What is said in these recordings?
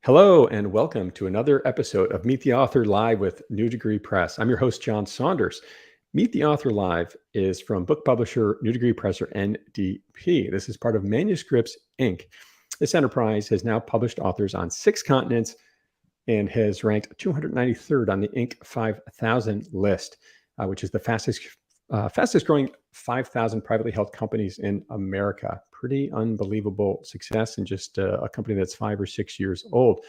Hello, and welcome to another episode of Meet the Author Live with New Degree Press. I'm your host, John Saunders. Meet the Author Live is from book publisher New Degree Press, or NDP. This is part of Manuscripts, Inc. This enterprise has now published authors on 6 continents and has ranked 293rd on the Inc. 5000 list, which is the fastest growing 5,000 privately held companies in America. Pretty unbelievable success in just a company that's 5 or 6 years old.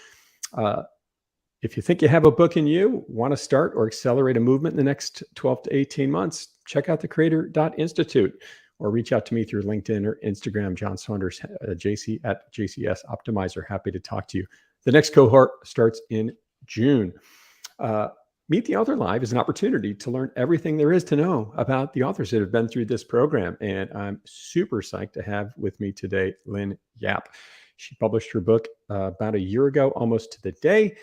If you think you have a book in you, want to start or accelerate a movement in the next 12 to 18 months, check out the creator.institute or reach out to me through LinkedIn or Instagram, John Saunders, JC at JCS Optimizer. Happy to talk to you. The next cohort starts in June. Meet the Author Live is an opportunity to learn everything there is to know about the authors that have been through this program. And I'm super psyched to have with me today Lynn Yap. She published her book about a year ago, almost to the day,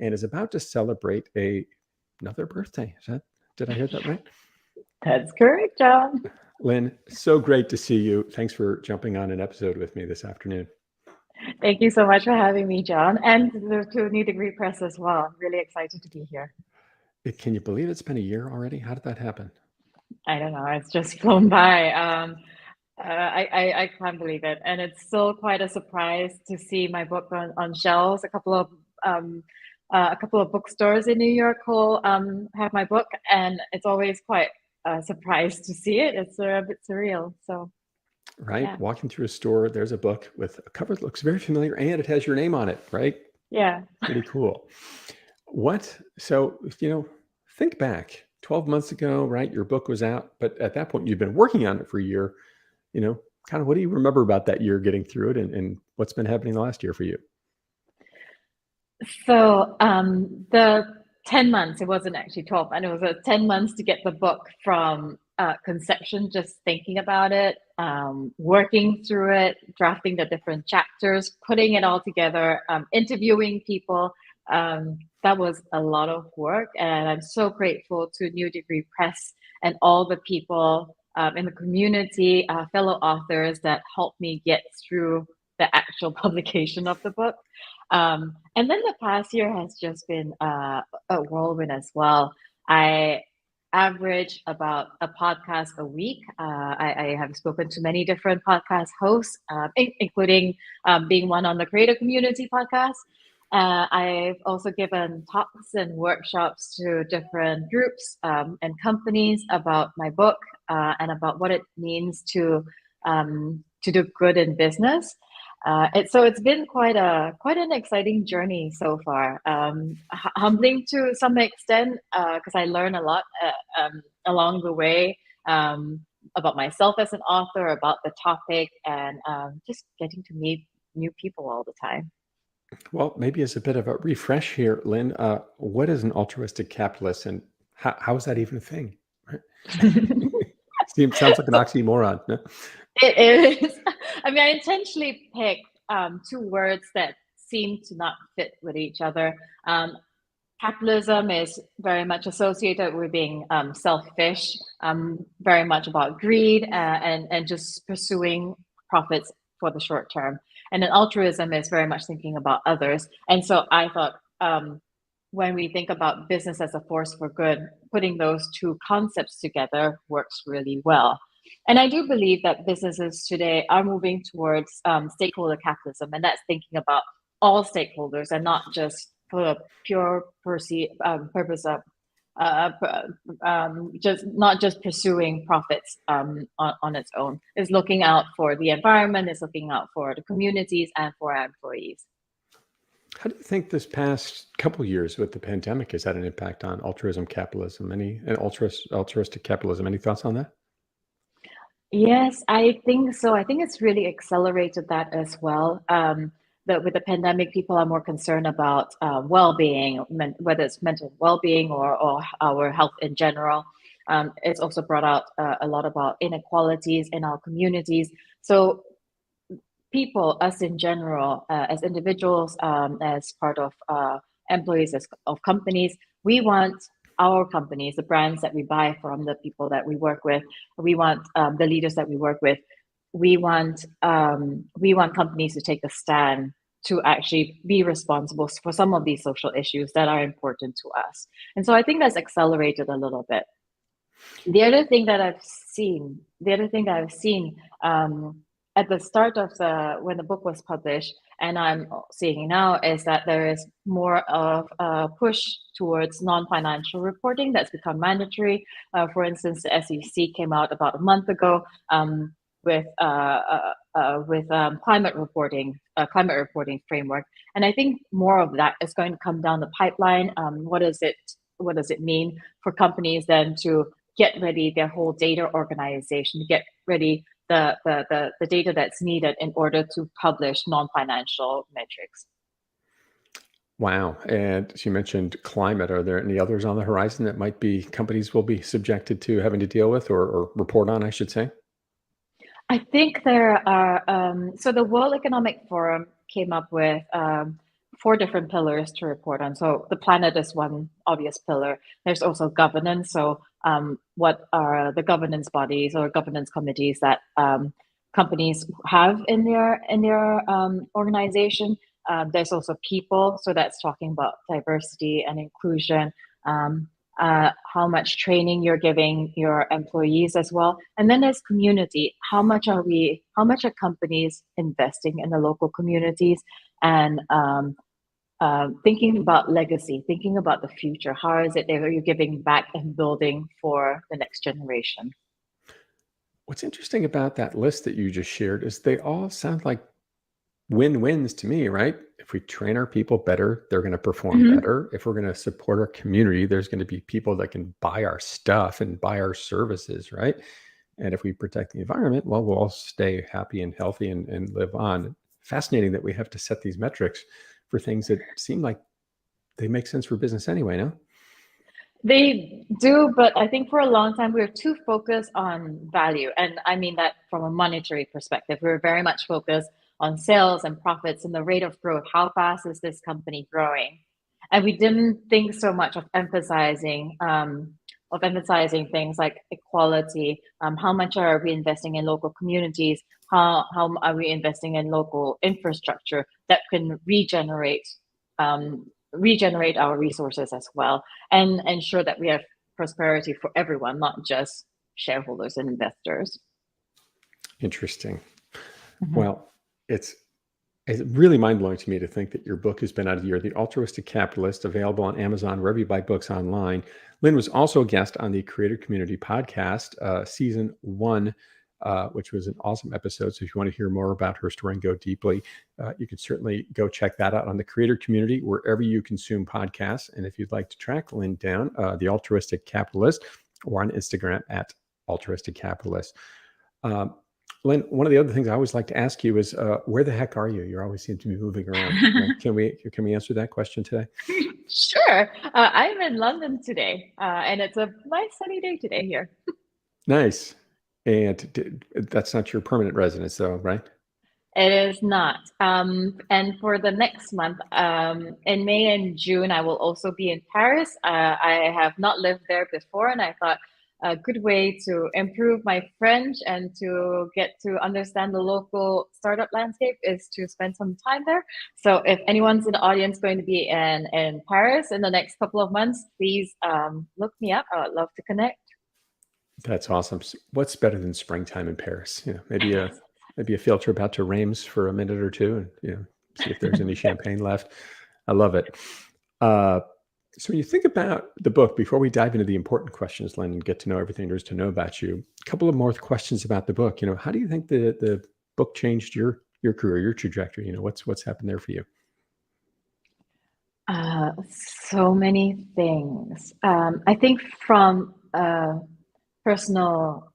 and is about to celebrate another birthday. Did I hear that right? That's correct, John. Lynn, so great to see you. Thanks for jumping on an episode with me this afternoon. Thank you so much for having me, John, and to New Degree Press as well. I'm really excited to be here. Can you believe it's been a year already? How did that happen? I don't know. It's just flown by. I can't believe it, and it's still quite a surprise to see my book on shelves. A couple of bookstores in New York will have my book, and it's always quite a surprise to see it. It's a bit surreal. So, right, yeah. Walking through a store, there's a book with a cover that looks very familiar, and it has your name on it, right? Yeah. Pretty cool. Think back 12 months ago, right? Your book was out, but at that point you've been working on it for a year. Kind of what do you remember about that year getting through it, and what's been happening the last year for you? So the 10 months, it wasn't actually 12, and it was 10 months to get the book from conception, just thinking about it, working through it, drafting the different chapters, putting it all together, interviewing people. That was a lot of work, and I'm so grateful to New Degree Press and all the people in the community, fellow authors that helped me get through the actual publication of the book. And then the past year has just been a whirlwind as well. I average about a podcast a week. I have spoken to many different podcast hosts, including being one on the Creator Community podcast. I've also given talks and workshops to different groups and companies about my book and about what it means to do good in business. So it's been quite an exciting journey so far. Humbling to some extent because I learn a lot along the way about myself as an author, about the topic, and just getting to meet new people all the time. Well, maybe as a bit of a refresh here, Lynn, what is an altruistic capitalist, and how is that even a thing? Right? Sounds like an oxymoron. No? It is. I mean, I intentionally picked 2 words that seem to not fit with each other. Capitalism is very much associated with being selfish, very much about greed and just pursuing profits for the short term. And then altruism is very much thinking about others. And so I thought when we think about business as a force for good, putting those 2 concepts together works really well. And I do believe that businesses today are moving towards stakeholder capitalism, and that's thinking about all stakeholders and not just for the pure purpose of not just pursuing profits on its own. It's looking out for the environment, it's looking out for the communities and for our employees. How do you think this past couple of years with the pandemic has had an impact on altruism capitalism, altruistic capitalism? Any thoughts on that? Yes, I think so. I think it's really accelerated that as well. With the pandemic, people are more concerned about well-being, whether it's mental well-being or our health in general. It's also brought out a lot about inequalities in our communities. So people, us in general, as individuals, as part of employees of companies, we want our companies, the brands that we buy from, the people that we work with, we want the leaders that we work with, we want companies to take a stand to actually be responsible for some of these social issues that are important to us. And so I think that's accelerated a little bit. The other thing that I've seen at the start of when the book was published, and I'm seeing now, is that there is more of a push towards non-financial reporting that's become mandatory. For instance, the SEC came out about a month ago with climate reporting framework, and I think more of that is going to come down the pipeline. What does it mean for companies then to get ready their whole data organization, to get ready the data that's needed in order to publish non-financial metrics? Wow. And you mentioned climate. Are there any others on the horizon that might be companies will be subjected to having to deal with or report on, I should say? I think there are, so the World Economic Forum came up with 4 different pillars to report on. So the planet is one obvious pillar. There's also governance. So what are the governance bodies or governance committees that companies have in their organization? There's also people. So that's talking about diversity and inclusion. How much training you're giving your employees as well. And then there's community. How much are companies investing in the local communities, and thinking about legacy, thinking about the future. How is it that you're giving back and building for the next generation? What's interesting about that list that you just shared is they all sound like win-wins to me, right? If we train our people better, they're going to perform better. If we're going to support our community, there's going to be people that can buy our stuff and buy our services, right? And if we protect the environment, well, we'll all stay happy and healthy and live on. Fascinating that we have to set these metrics for things that seem like they make sense for business anyway, no? They do, but I think for a long time we were too focused on value. And I mean that from a monetary perspective. We were very much focused on sales and profits and the rate of growth. How fast is this company growing? And we didn't think so much of emphasizing things like equality. How much are we investing in local communities? How are we investing in local infrastructure that can regenerate our resources as well, and ensure that we have prosperity for everyone, not just shareholders and investors. Interesting. Well, it's really mind-blowing to me to think that your book has been out of the year, The Altruistic Capitalist, available on Amazon, wherever you buy books online. Lynn was also a guest on the Creator Community Podcast, season 1, which was an awesome episode. So if you want to hear more about her story and go deeply, you can certainly go check that out on the Creator Community, wherever you consume podcasts. And if you'd like to track Lynn down, The Altruistic Capitalist, or on Instagram at Altruistic Capitalist. Lynn, one of the other things I always like to ask you is, where the heck are you? You always seem to be moving around. Can we answer that question today? Sure. I'm in London today, and it's a nice sunny day today here. Nice. And that's not your permanent residence, though, right? It is not. And for the next month, in May and June, I will also be in Paris. I have not lived there before, and I thought a good way to improve my French and to get to understand the local startup landscape is to spend some time there. So if anyone's in the audience going to be in Paris in the next couple of months, please look me up. I would love to connect. That's awesome. What's better than springtime in Paris? Maybe a field trip out to Reims for a minute or two, and see if there's any champagne left. I love it. So when you think about the book, before we dive into the important questions, Lynn, and get to know everything there is to know about you, a couple of more questions about the book. How do you think the book changed your career, your trajectory? What's happened there for you? So many things. I think from a personal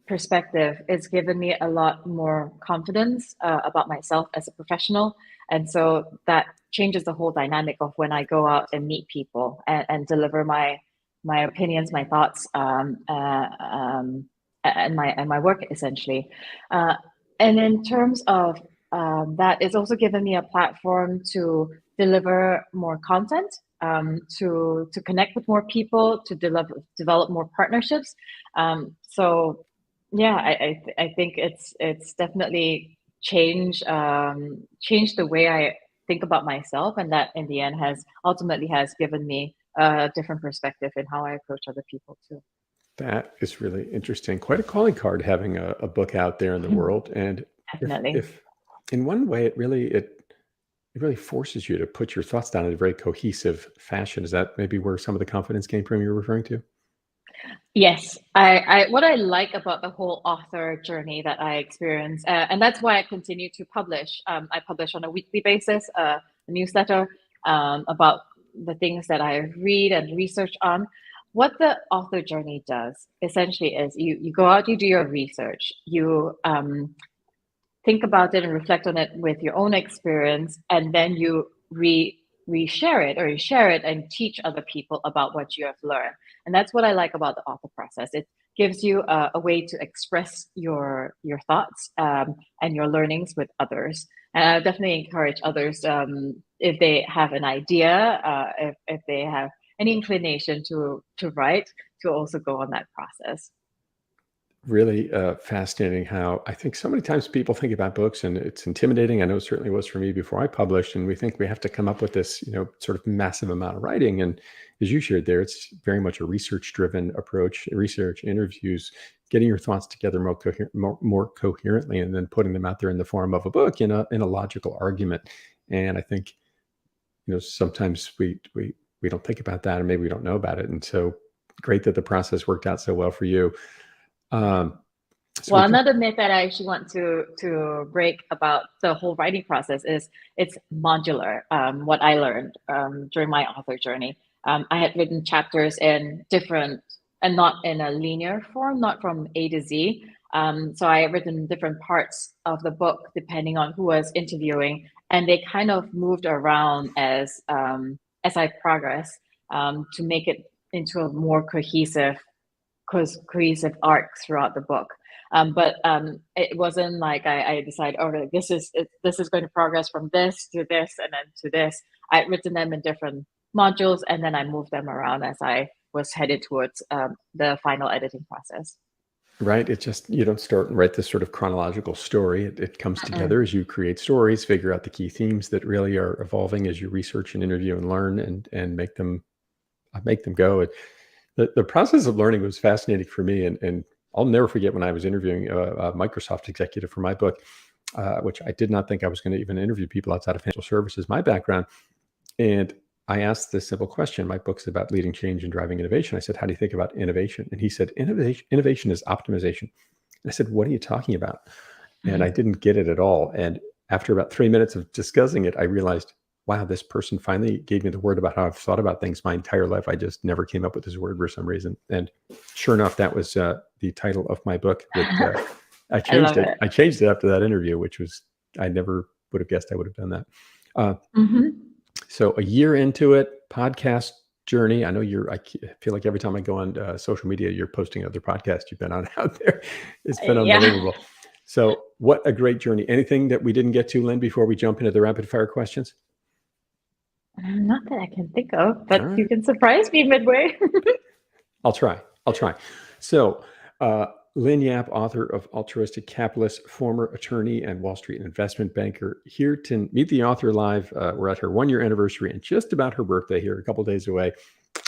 perspective, it's given me a lot more confidence about myself as a professional. And so that changes the whole dynamic of when I go out and meet people and deliver my opinions, my thoughts, and my work, essentially. And in terms of that, it's also given me a platform to deliver more content, to connect with more people, to develop more partnerships. So yeah, I think it's definitely change the way I think about myself, and that in the end has ultimately given me a different perspective in how I approach other people too. That is really interesting. Quite a calling card having a book out there in the world. And Definitely. if in one way it really forces you to put your thoughts down in a very cohesive fashion. Is that maybe where some of the confidence came from you're referring to? Yes, I what I like about the whole author journey that I experience, and that's why I continue to publish. I publish on a weekly basis, a newsletter about the things that I read and research on. What the author journey does essentially is you go out, you do your research, you think about it and reflect on it with your own experience, and then you reshare it, or you share it and teach other people about what you have learned. And that's what I like about the author process. It gives you a way to express your thoughts and your learnings with others. And I definitely encourage others, if they have an idea, if they have any inclination to write, to also go on that process. Really fascinating how I think so many times people think about books and it's intimidating. I know it certainly was for me before I published, and we think we have to come up with this, sort of massive amount of writing. And as you shared there, it's very much a research-driven approach, research, interviews, getting your thoughts together more coherently, and then putting them out there in the form of a book in a logical argument. And I think, sometimes we don't think about that, or maybe we don't know about it. And so great that the process worked out so well for you. Well, another myth that I actually want to break about the whole writing process is it's modular. What I learned during my author journey, I had written chapters in different, and not in a linear form, not from A to Z. So I had written different parts of the book depending on who I was interviewing, and they kind of moved around as I progressed, to make it into a more cohesive arc throughout the book. But it wasn't like I decided, okay, this is going to progress from this to this and then to this. I'd written them in different modules, and then I moved them around as I was headed towards the final editing process. Right. It just, you don't start and write this sort of chronological story. It comes together as you create stories, figure out the key themes that really are evolving as you research and interview and learn, and make them go. The process of learning was fascinating for me, and I'll never forget when I was interviewing a Microsoft executive for my book, which I did not think I was going to even interview people outside of financial services, my background. And I asked this simple question. My book's about leading change and driving innovation. I said, how do you think about innovation? And he said, innovation is optimization. And I said, what are you talking about? And I didn't get it at all. And after about 3 minutes of discussing it, I realized, wow, this person finally gave me the word about how I've thought about things my entire life. I just never came up with this word for some reason. And sure enough, that was the title of my book. That I changed it. I changed it after that interview, which was, I never would have guessed I would have done that. So a year into it, podcast journey. I know I feel like every time I go on social media, you're posting other podcasts you've been on out there. It's been unbelievable. So what a great journey. Anything that we didn't get to, Lynn, before we jump into the rapid fire questions? Not that I can think of, but you can surprise me midway. I'll try. So Lynn Yap, author of Altruistic Capitalist, former attorney and Wall Street investment banker, here to meet the author live. We're at her 1-year anniversary and just about her birthday here, a couple of days away.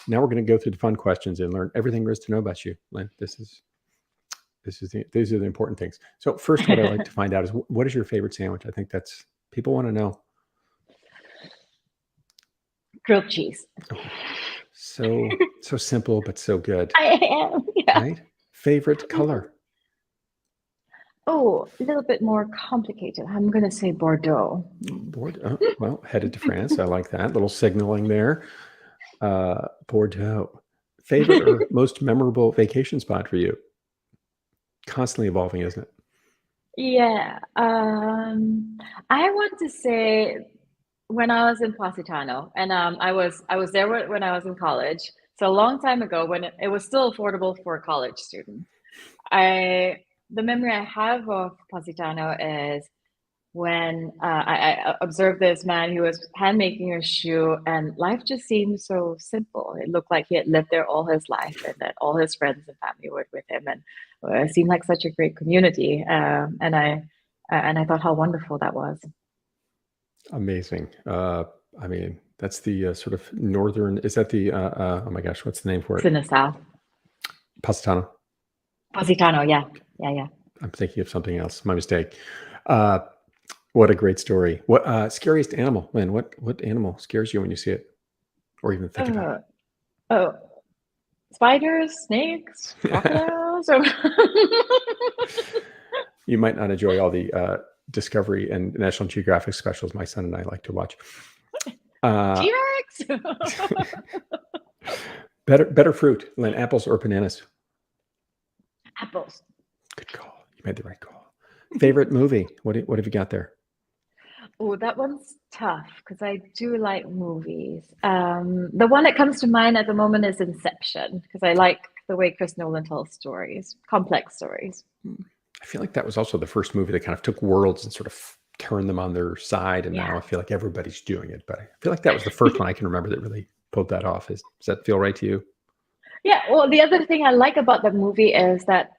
Now we're going to go through the fun questions and learn everything there is to know about you, Lynn. These are the important things. So first, what I'd like to find out is, what is your favorite sandwich? I think that's, people want to know. Grilled cheese. Oh, so simple, but so good. I am. Yeah. Right? Favorite color? Oh, a little bit more complicated. I'm going to say Bordeaux. Bordeaux. Well, headed to France. I like that. Little signaling there. Bordeaux. Favorite or most memorable vacation spot for you? Constantly evolving, isn't it? Yeah. I want to say when I was in Positano, and I was there when I was in college. So a long time ago, when it was still affordable for a college student. The memory I have of Positano is when I observed this man who was hand making a shoe, and life just seemed so simple. It looked like he had lived there all his life, and that all his friends and family were with him, and it seemed like such a great community. And I And I thought how wonderful that was. Amazing. I mean, that's the sort of northern. Is that the? Oh my gosh, what's the name for It's it? in the South. Positano. Positano, yeah. I'm thinking of something else. My mistake. What a great story. What scariest animal, Lynn? What animal scares you when you see it, or even think about Oh, spiders, snakes, it? crocodiles. You might not enjoy all the Discovery and National Geographic specials my son and I like to watch. T-Rex. Better fruit, Lynn, apples or bananas? Apples. Good call. You made the right call. Favorite movie? What have you got there? Oh, that one's tough because I do like movies. The one that comes to mind at the moment is Inception because I like the way Chris Nolan tells stories, complex stories. I feel like that was also the first movie that kind of took worlds and sort of turned them on their side. And now I feel like everybody's doing it. But I feel like that was the first one I can remember that really pulled that off. Does that feel right to you? Yeah. Well, the other thing I like about the movie is that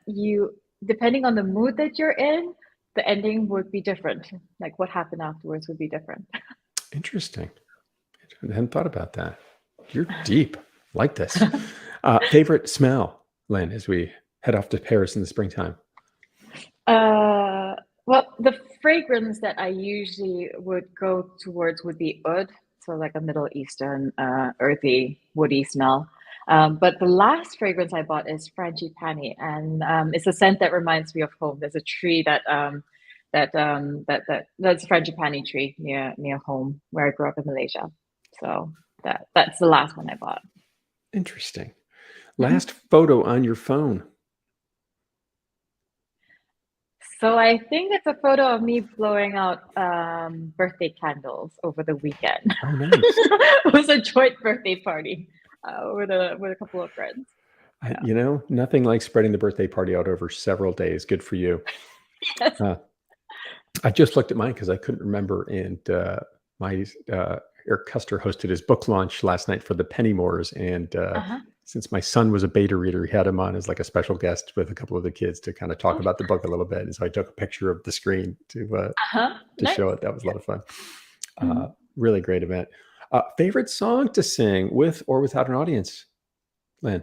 depending on the mood that you're in, the ending would be different. Like what happened afterwards would be different. Interesting. I hadn't thought about that. You're deep. Like this. Favorite smell, Lynn, as we head off to Paris in the springtime? Well, the fragrance that I usually would go towards would be oud, so like a Middle Eastern, earthy, woody smell. But the last fragrance I bought is frangipani, and it's a scent that reminds me of home. There's a tree that's a frangipani tree near home where I grew up in Malaysia. So that's the last one I bought. Interesting. Last photo on your phone. So I think it's a photo of me blowing out birthday candles over the weekend. Oh, nice. It was a joint birthday party with a couple of friends. Yeah. Nothing like spreading the birthday party out over several days. Good for you. Yes. I just looked at mine because I couldn't remember, and my Eric Custer hosted his book launch last night for the Pennymores, and since my son was a beta reader, he had him on as like a special guest with a couple of the kids to kind of talk about the book a little bit. And so I took a picture of the screen to show it. That was a lot of fun. Really great event. Favorite song to sing with or without an audience, Lynn?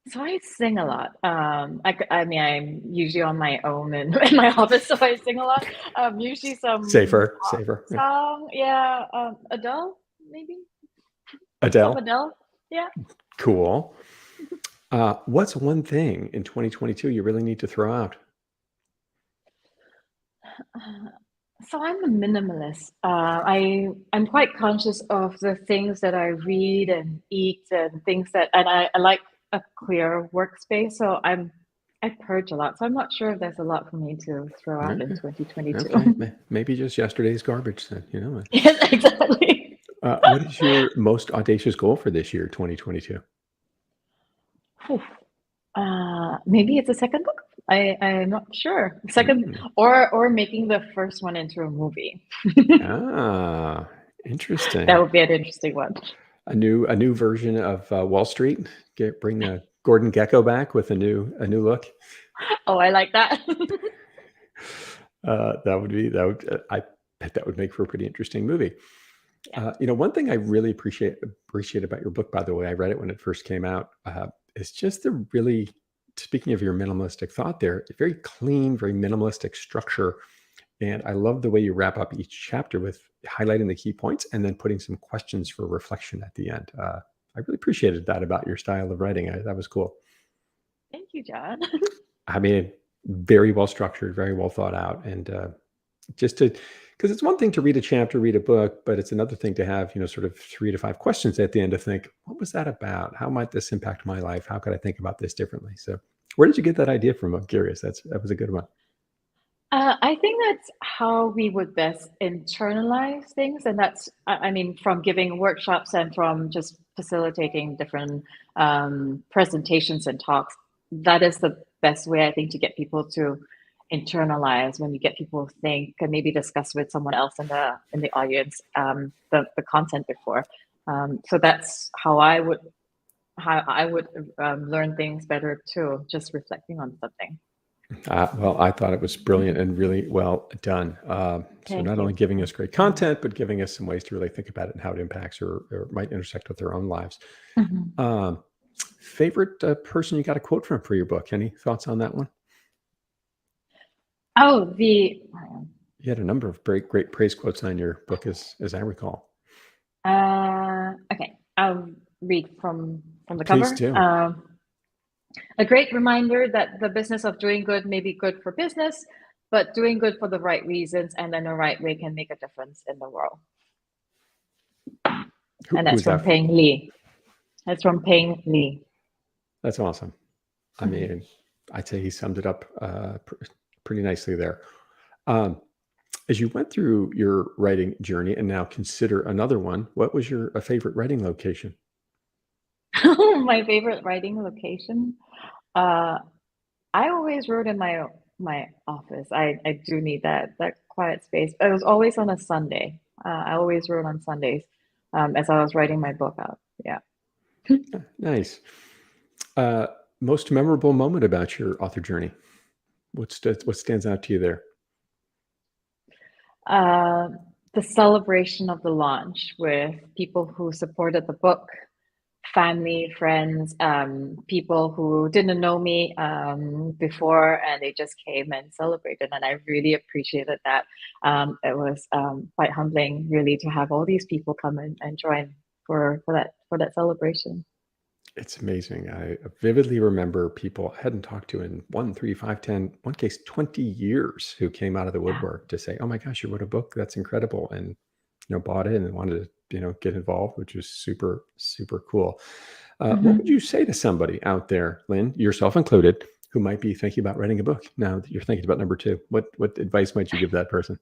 So I sing a lot. I mean, I'm usually on my own in my office, so I sing a lot. Usually some safer song. Yeah. Adele, maybe. Adele. Adele. Yeah. Cool. What's one thing in 2022 you really need to throw out? So I'm a minimalist. I'm quite conscious of the things that I read and eat and things and I like a clear workspace. So I purge a lot. So I'm not sure if there's a lot for me to throw out in 2022. Okay. Maybe just yesterday's garbage then, Yes, exactly. What is your most audacious goal for this year, 2022? Maybe it's a second book. I'm not sure. Second or making the first one into a movie. Interesting. That would be an interesting one. A new version of Wall Street. Bring Gordon Gekko back with a new look. Oh, I like that. I bet that would make for a pretty interesting movie. Yeah. One thing I really appreciate about your book, by the way, I read it when it first came out. It's just the really, speaking of your minimalistic thought there, very clean, very minimalistic structure. And I love the way you wrap up each chapter with highlighting the key points and then putting some questions for reflection at the end. I really appreciated that about your style of writing. That was cool. Thank you, John. I mean, very well structured, very well thought out. And because it's one thing to read a chapter, read a book, but it's another thing to have, sort of 3 to 5 questions at the end to think, what was that about? How might this impact my life? How could I think about this differently? So where did you get that idea from? I'm curious. That was a good one. I think that's how we would best internalize things. And that's, from giving workshops and from just facilitating different presentations and talks, that is the best way, I think, to get people to internalize, when you get people to think and maybe discuss with someone else in the audience the content before. So that's how I would learn things better too, just reflecting on something. Well, I thought it was brilliant and really well done. So Thank not only you. giving us great content, but giving us some ways to really think about it and how it impacts or might intersect with their own lives. Mhm. Favorite person you got a quote from for your book? Any thoughts on that one? Oh, You had a number of great praise quotes on your book, as I recall. okay, I'll read from the Please cover. do. A great reminder that the business of doing good may be good for business, but doing good for the right reasons and in the right way can make a difference in the world. And that's Who's from that? Peng Lee. That's from Peng Lee. That's awesome. I mean, I'd say he summed it up pretty nicely there. As you went through your writing journey and now consider another one, what was your favorite writing location? My favorite writing location. I always wrote in my office. I do need that quiet space. But it was always on a Sunday. I always wrote on Sundays as I was writing my book out. Yeah. Nice. Most memorable moment about your author journey? What stands out to you there? The celebration of the launch with people who supported the book, family, friends, people who didn't know me before, and they just came and celebrated, and I really appreciated that. It was quite humbling, really, to have all these people come and join for that celebration. It's amazing. I vividly remember people I hadn't talked to in 1, 3, 5, 10, one case 20 years who came out of the Yeah. woodwork to say, "Oh my gosh, you wrote a book. That's incredible," and bought it and wanted to get involved, which was super cool. What would you say to somebody out there, Lynn, yourself included, who might be thinking about writing a book now that you're thinking about number 2? What advice might you give that person?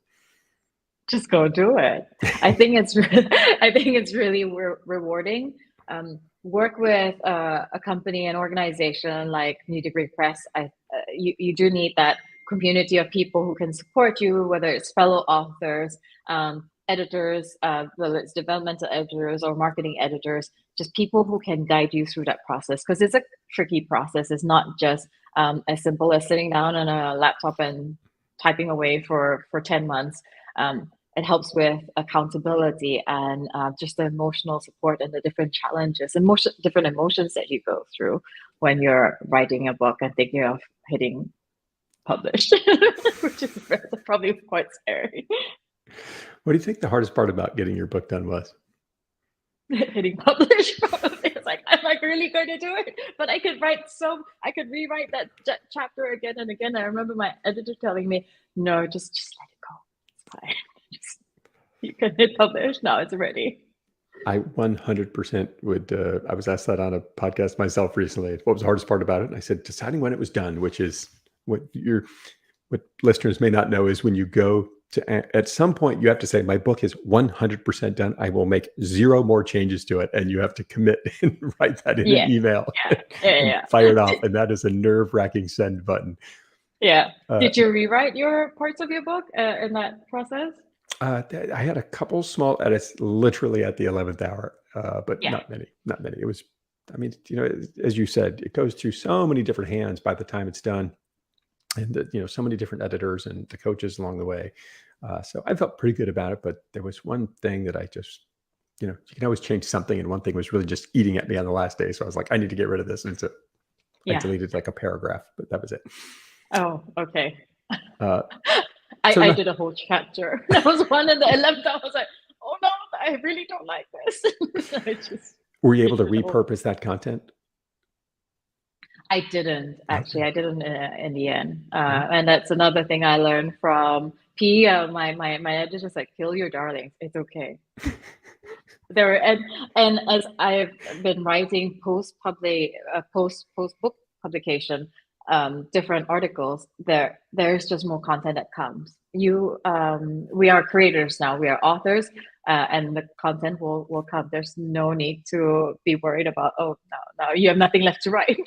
Just go do it. I think it's I think it's really rewarding. Work with a company, an organization like New Degree Press. You do need that community of people who can support you, whether it's fellow authors, editors, whether it's developmental editors or marketing editors, just people who can guide you through that process, because it's a tricky process. It's not just as simple as sitting down on a laptop and typing away for 10 months. It helps with accountability and just the emotional support and the different challenges, different emotions that you go through when you're writing a book and thinking of hitting publish, which is probably quite scary. What do you think the hardest part about getting your book done was? Hitting publish, probably. It's like, am I really going to do it? But I could rewrite that chapter again and again. I remember my editor telling me, no, just let it go. It's fine. You can hit publish. Now it's ready. I 100% would. I was asked that on a podcast myself recently. What was the hardest part about it? And I said, deciding when it was done, which is what listeners may not know is when you go to, at some point you have to say, my book is 100% done. I will make 0 more changes to it. And you have to commit and write that in an email and fire it off. And that is a nerve-wracking send button. Yeah. Did you rewrite your parts of your book in that process? I had a couple small edits literally at the 11th hour, but not many. It was, I mean, as you said, it goes through so many different hands by the time it's done, and so many different editors and the coaches along the way. So I felt pretty good about it, but there was one thing that I just, you can always change something, and one thing was really just eating at me on the last day. So I was like, I need to get rid of this, and so I deleted like a paragraph, but that was it. Oh, okay. I did a whole chapter. That was one in the 11th. I was like, oh no, I really don't like this. Were you able to repurpose that content? I didn't actually. I didn't in the end. And that's another thing I learned from P. My editor was like, kill your darlings. It's okay. And as I've been writing post book publication, different articles, there's just more content that comes. We are creators now, we are authors, and the content will come. There's no need to be worried about, oh no, you have nothing left to write.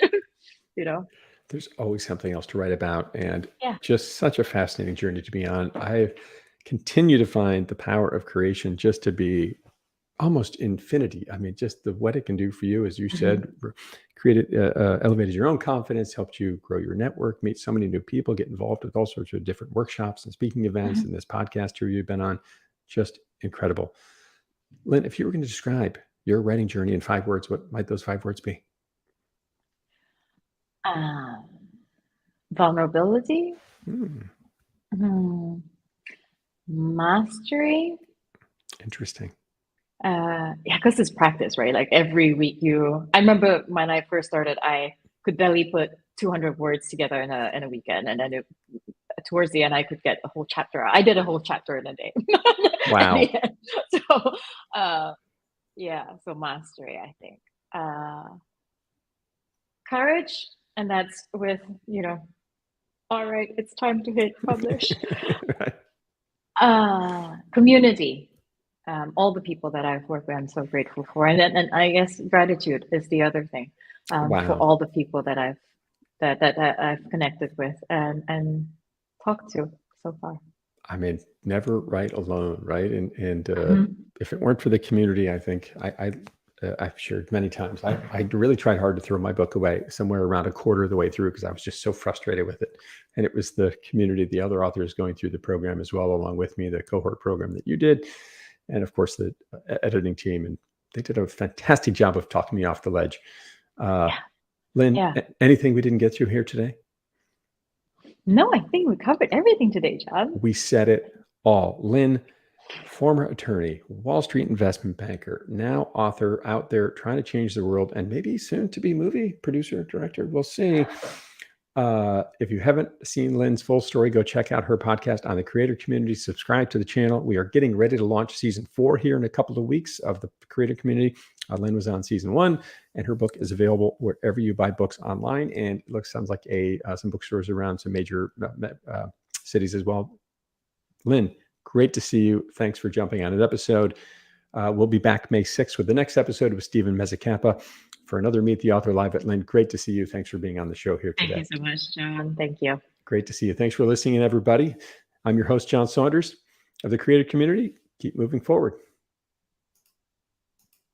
There's always something else to write about, and just such a fascinating journey to be on. I continue to find the power of creation just to be almost infinity. I mean, just what it can do for you, as you said, created, elevated your own confidence, helped you grow your network, meet so many new people, get involved with all sorts of different workshops and speaking events, and this podcast here you've been on. Just incredible. Lynn, if you were going to describe your writing journey in 5 words, what might those 5 words be? Vulnerability, mastery. Interesting. Yeah, because it's practice, right? Like every week I remember when I first started, I could barely put 200 words together in a weekend. And then towards the end, I could get a whole chapter. I did a whole chapter in a day. Wow. So, so mastery, I think. Courage, and that's with, all right, it's time to hit publish. Right. Community. All the people that I've worked with, I'm so grateful for. And I guess gratitude is the other thing, for all the people that I've connected with and talked to so far. I mean, never write alone, right? And if it weren't for the community, I think I've shared many times, I really tried hard to throw my book away somewhere around a quarter of the way through because I was just so frustrated with it. And it was the community, the other authors going through the program as well, along with me, the cohort program that you did. And of course, the editing team. And they did a fantastic job of talking me off the ledge. Lynn, anything we didn't get through here today? No, I think we covered everything today, John. We said it all. Lynn, former attorney, Wall Street investment banker, now author, out there trying to change the world, and maybe soon to be movie producer, director. We'll see. If you haven't seen Lynn's full story, go check out her podcast on the creator community. Subscribe to the channel. We are getting ready to launch season 4 here in a couple of weeks of the creator community. Lynn was on season 1, and her book is available wherever you buy books online. And it sounds like some bookstores around some major cities as well. Lynn, great to see you. Thanks for jumping on an episode. We'll be back May 6th with the next episode with Stephen Mezzacampa for another Meet the Author Live at Lynn. Great to see you. Thanks for being on the show here today. Thank you so much, John. Thank you. Great to see you. Thanks for listening, everybody. I'm your host, John Saunders of the Creative Community. Keep moving forward.